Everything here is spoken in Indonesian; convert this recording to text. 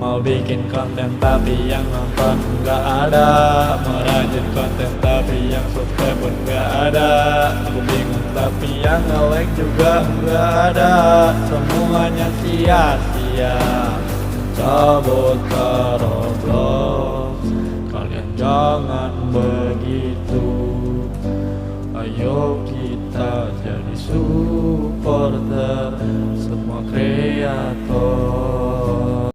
Mau bikin konten tapi yang nonton nggak ada, merajin konten tapi yang subscribe pun nggak ada. Aku bingung tapi yang nge-like juga nggak ada. Semuanya sia-sia, cabut ke Roblox. Kalian jangan begitu. Ayo kita jadi supporter semua kreator.